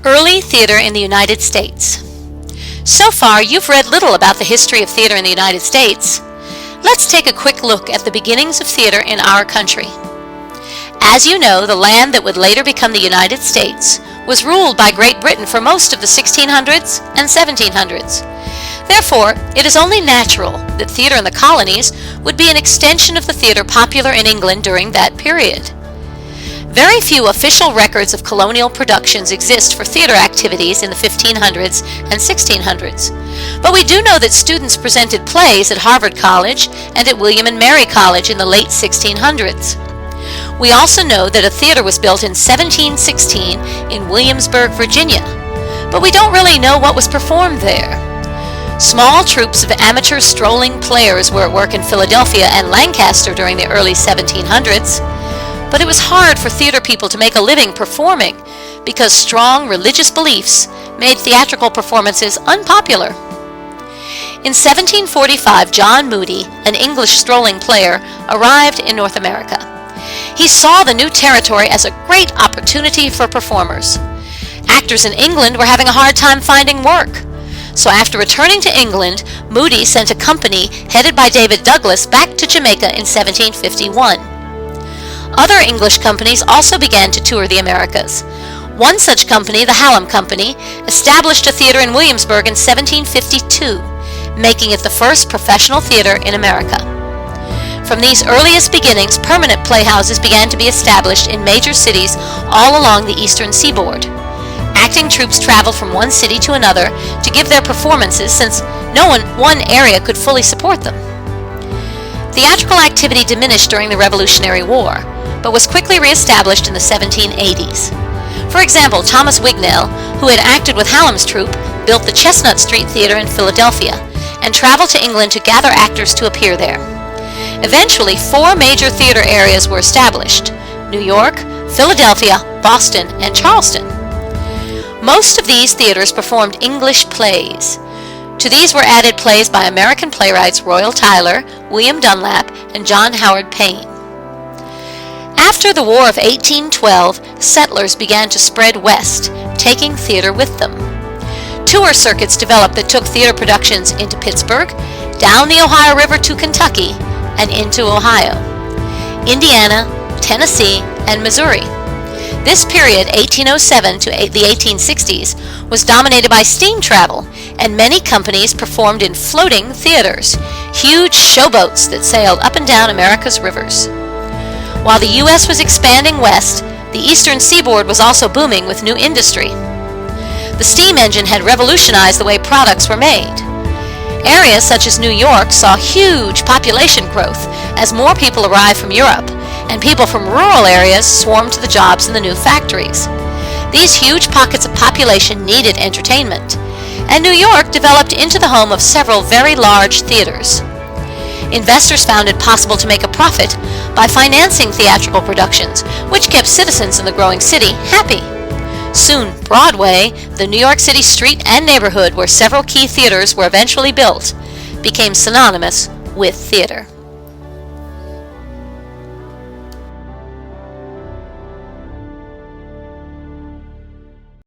Early theater in the United States. So far, you've read little about the history of theater in the United States. Let's take a quick look at the beginnings of theater in our country. As you know, the land that would later become the United States was ruled by Great Britain for most of the 1600s and 1700s. Therefore, it is only natural that theater in the colonies would be an extension of the theater popular in England during that period. Very few official records of colonial productions exist for theater activities in the 1500s and 1600s, but we do know that students presented plays at Harvard College and at William and Mary College in the late 1600s. We also know that a theater was built in 1716 in Williamsburg, Virginia, but we don't really know what was performed there. Small troops of amateur strolling players were at work in Philadelphia and Lancaster during the early 1700s, but it was hard for theater people to make a living performing because strong religious beliefs made theatrical performances unpopular. In 1745, John Moody, an English strolling player, arrived in North America. He saw the new territory as a great opportunity for performers. Actors in England were having a hard time finding work. So after returning to England, Moody sent a company headed by David Douglas back to Jamaica in 1751. Other English companies also began to tour the Americas. One such company, the Hallam Company, established a theater in Williamsburg in 1752, making it the first professional theater in America. From these earliest beginnings, permanent playhouses began to be established in major cities all along the eastern seaboard. Acting troupes traveled from one city to another to give their performances since one area could fully support them. Theatrical activity diminished during the Revolutionary War, but was quickly reestablished in the 1780s. For example, Thomas Wignell, who had acted with Hallam's troupe, built the Chestnut Street Theater in Philadelphia and traveled to England to gather actors to appear there. Eventually, 4 major theater areas were established: New York, Philadelphia, Boston, and Charleston. Most of these theaters performed English plays. To these were added plays by American playwrights Royal Tyler, William Dunlap, and John Howard Payne. After the War of 1812, settlers began to spread west, taking theater with them. Tour circuits developed that took theater productions into Pittsburgh, down the Ohio River to Kentucky, and into Ohio, Indiana, Tennessee, and Missouri. This period, 1807 to the 1860s, was dominated by steam travel, and many companies performed in floating theaters, huge showboats that sailed up and down America's rivers. While the U.S. was expanding west, the eastern seaboard was also booming with new industry. The steam engine had revolutionized the way products were made. Areas such as New York saw huge population growth as more people arrived from Europe, and people from rural areas swarmed to the jobs in the new factories. These huge pockets of population needed entertainment, and New York developed into the home of several very large theaters. Investors found it possible to make a profit by financing theatrical productions, which kept citizens in the growing city happy. Soon, Broadway, the New York City street and neighborhood where several key theaters were eventually built, became synonymous with theater.